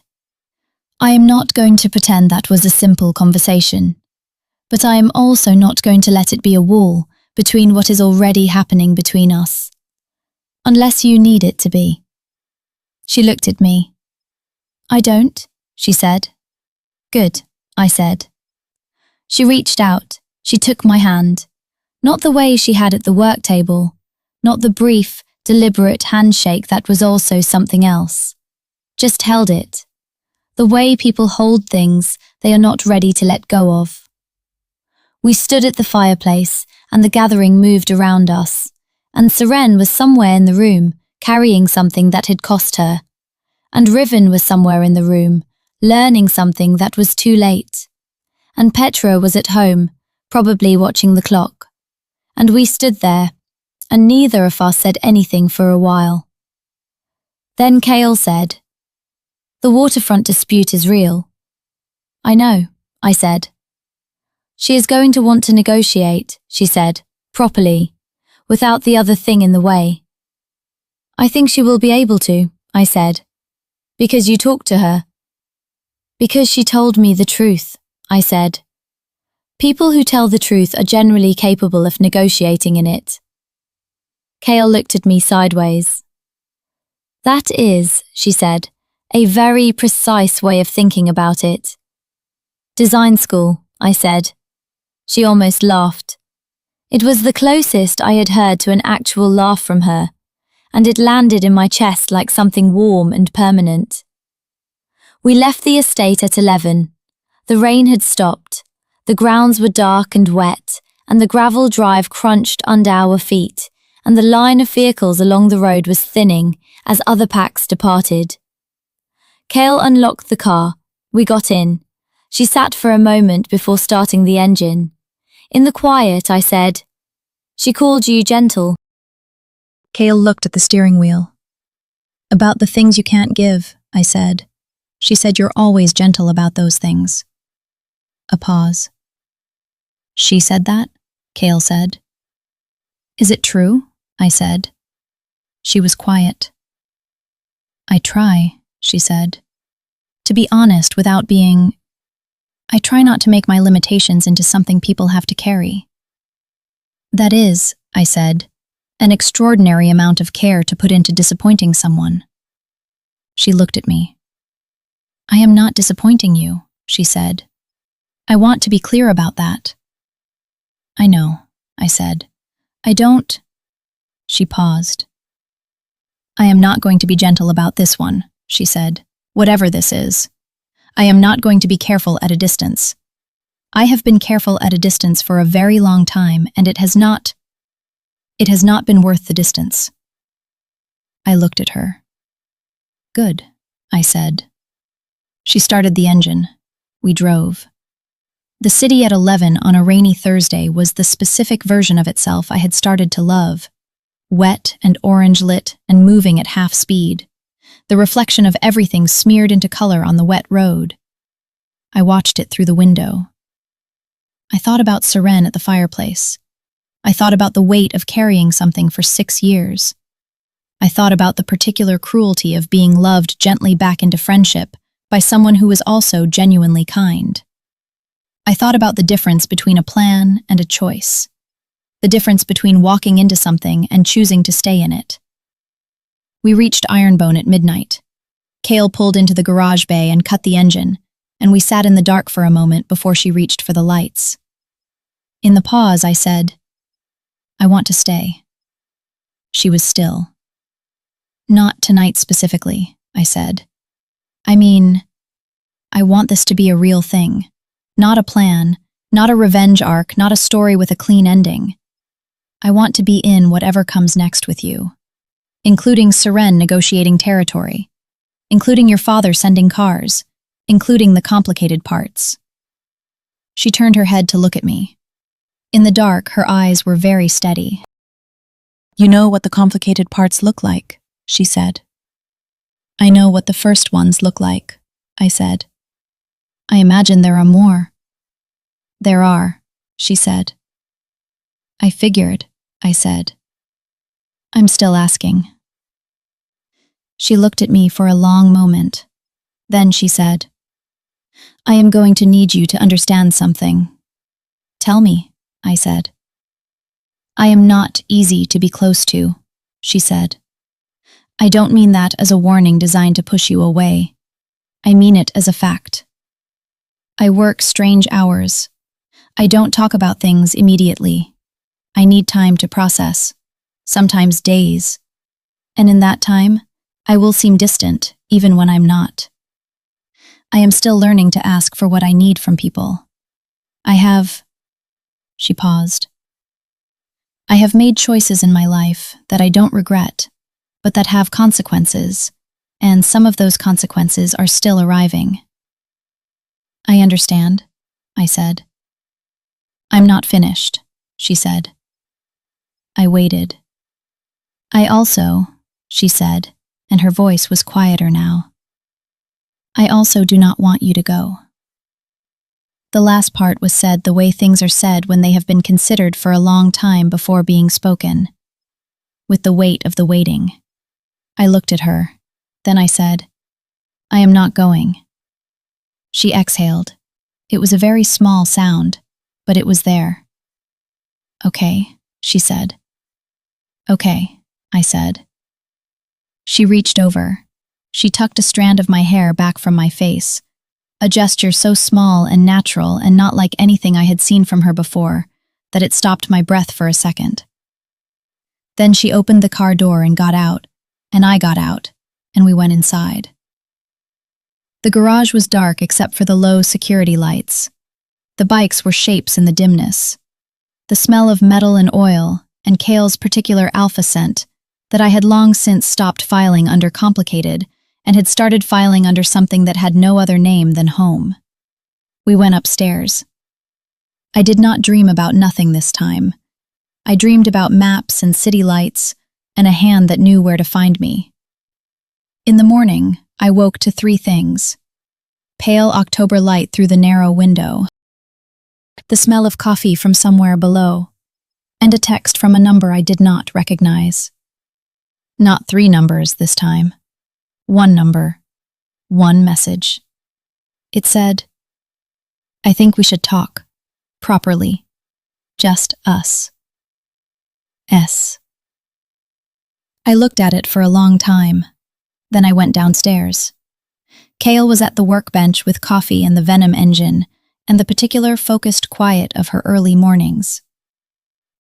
I am not going to pretend that was a simple conversation, but I am also not going to let it be a wall between what is already happening between us, unless you need it to be. She looked at me. I don't, she said. Good, I said. She reached out. She took my hand, not the way she had at the work table, not the brief, deliberate handshake that was also something else. Just held it. The way people hold things they are not ready to let go of. We stood at the fireplace, and the gathering moved around us, and Seren was somewhere in the room, carrying something that had cost her, and Riven was somewhere in the room, learning something that was too late, and Petra was at home, probably watching the clock, and we stood there, and neither of us said anything for a while. Then Kale said, The waterfront dispute is real. I know, I said. She is going to want to negotiate, she said, properly, without the other thing in the way. I think she will be able to, I said. Because you talked to her. Because she told me the truth, I said. People who tell the truth are generally capable of negotiating in it. Kale looked at me sideways. That is, she said, a very precise way of thinking about it. Design school, I said. She almost laughed. It was the closest I had heard to an actual laugh from her, and it landed in my chest like something warm and permanent. We left the estate at 11. The rain had stopped. The grounds were dark and wet, and the gravel drive crunched under our feet, and the line of vehicles along the road was thinning as other packs departed. Kale unlocked the car. We got in. She sat for a moment before starting the engine. In the quiet, I said, She called you gentle. Kale looked at the steering wheel. About the things you can't give, I said. She said you're always gentle about those things. A pause. She said that? Kale said. Is it true? I said. She was quiet. I try, she said. To be honest without being... I try not to make my limitations into something people have to carry. That is, I said, an extraordinary amount of care to put into disappointing someone. She looked at me. I am not disappointing you, she said. I want to be clear about that. I know, I said. I don't... She paused. I am not going to be gentle about this one, she said, whatever this is. I am not going to be careful at a distance. I have been careful at a distance for a very long time, and it has not been worth the distance. I looked at her. Good, I said. She started the engine. We drove. The city at 11 on a rainy Thursday was the specific version of itself I had started to love. Wet and orange-lit and moving at half speed. The reflection of everything smeared into color on the wet road. I watched it through the window. I thought about Seren at the fireplace. I thought about the weight of carrying something for 6 years. I thought about the particular cruelty of being loved gently back into friendship by someone who was also genuinely kind. I thought about the difference between a plan and a choice. The difference between walking into something and choosing to stay in it. We reached Ironbone at midnight. Kale pulled into the garage bay and cut the engine, and we sat in the dark for a moment before she reached for the lights. In the pause, I said, I want to stay. She was still. Not tonight specifically, I said. I mean, I want this to be a real thing. Not a plan, not a revenge arc, not a story with a clean ending. I want to be in whatever comes next with you. Including Seren negotiating territory, including your father sending cars, including the complicated parts. She turned her head to look at me. In the dark, her eyes were very steady. "You know what the complicated parts look like," she said. "I know what the first ones look like," I said. "I imagine there are more." "There are," she said. "I figured," I said. "I'm still asking." She looked at me for a long moment. Then she said, "I am going to need you to understand something." "Tell me," I said. "I am not easy to be close to," she said. "I don't mean that as a warning designed to push you away. I mean it as a fact. I work strange hours. I don't talk about things immediately. I need time to process, sometimes days. And in that time, I will seem distant, even when I'm not. I am still learning to ask for what I need from people. I have..." She paused. "I have made choices in my life that I don't regret, but that have consequences, and some of those consequences are still arriving." "I understand," I said. "I'm not finished," she said. I waited. "I also," she said, and her voice was quieter now. "I also do not want you to go." The last part was said the way things are said when they have been considered for a long time before being spoken, with the weight of the waiting. I looked at her. Then I said, "I am not going." She exhaled. It was a very small sound, but it was there. "Okay," she said. "Okay," I said. She reached over. She tucked a strand of my hair back from my face, a gesture so small and natural and not like anything I had seen from her before, that it stopped my breath for a second. Then she opened the car door and got out, and I got out, and we went inside. The garage was dark except for the low security lights. The bikes were shapes in the dimness. The smell of metal and oil, and Kale's particular alpha scent, that I had long since stopped filing under complicated and had started filing under something that had no other name than home. We went upstairs. I did not dream about nothing this time. I dreamed about maps and city lights, and a hand that knew where to find me. In the morning, I woke to 3 things. Pale October light through the narrow window, the smell of coffee from somewhere below, and a text from a number I did not recognize. Not 3 numbers this time. 1 number. 1 message. It said, "I think we should talk. Properly. Just us. S." I looked at it for a long time. Then I went downstairs. Kale was at the workbench with coffee and the Venom engine, and the particular focused quiet of her early mornings.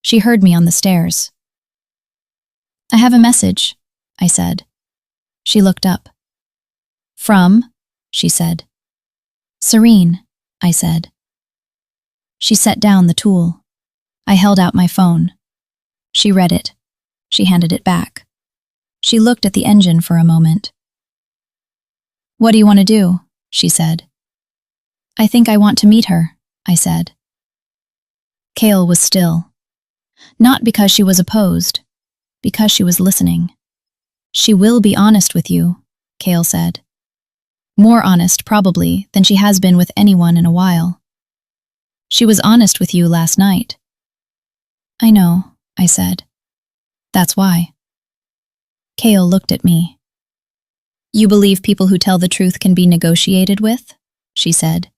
She heard me on the stairs. "I have a message," I said. She looked up. "From?" she said. "Seren," I said. She set down the tool. I held out my phone. She read it. She handed it back. She looked at the engine for a moment. "What do you want to do?" she said. "I think I want to meet her," I said. Kale was still. Not because she was opposed, because she was listening. "She will be honest with you," Kale said. "More honest, probably, than she has been with anyone in a while. She was honest with you last night." "I know," I said. "That's why." Kale looked at me. "You believe people who tell the truth can be negotiated with?" she said.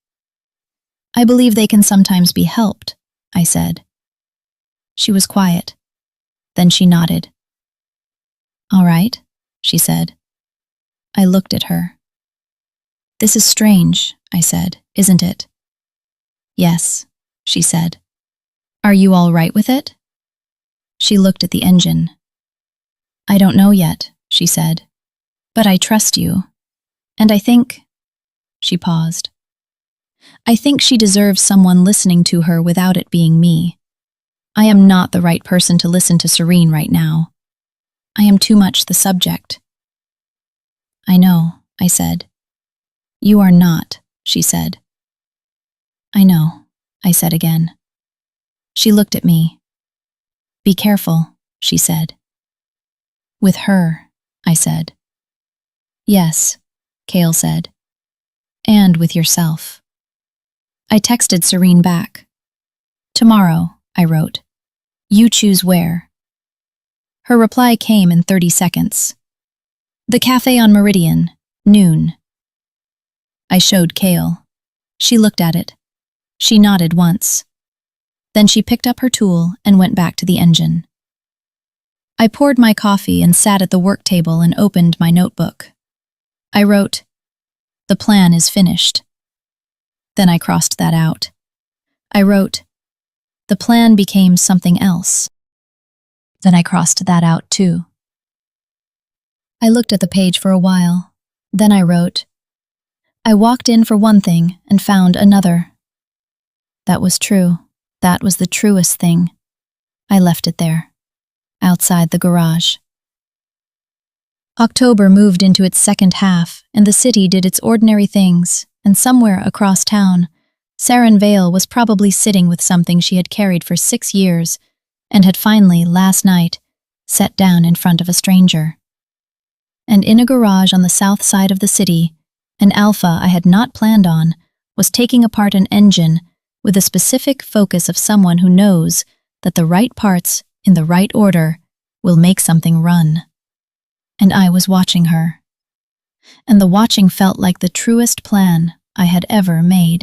"I believe they can sometimes be helped," I said. She was quiet. Then she nodded. "All right," she said. I looked at her. "This is strange," I said, "isn't it?" "Yes," she said. "Are you all right with it?" She looked at the engine. "I don't know yet," she said. "But I trust you. And I think..." She paused. "I think she deserves someone listening to her without it being me. I am not the right person to listen to Seren right now. I am too much the subject." "I know," I said. "You are not," she said. "I know," I said again. She looked at me. Be careful, she said. With her, I said. Yes, Kale said. And with yourself. I texted Seren back. Tomorrow, I wrote. You choose where. Her reply came in 30 seconds. The cafe on Meridian, noon. I showed Kale. She looked at it. She nodded once. Then she picked up her tool and went back to the engine. I poured my coffee and sat at the work table and opened my notebook. I wrote, the plan is finished. Then I crossed that out. I wrote, the plan became something else. Then I crossed that out too. I looked at the page for a while. Then I wrote, I walked in for one thing and found another. That was true. That was the truest thing. I left it there, outside the garage. October moved into its second half, and the city did its ordinary things, and somewhere across town, Seren Vale was probably sitting with something she had carried for 6 years, and had finally, last night, set down in front of a stranger. And in a garage on the south side of the city, an alpha I had not planned on was taking apart an engine with the specific focus of someone who knows that the right parts, in the right order, will make something run. And I was watching her. And the watching felt like the truest plan I had ever made.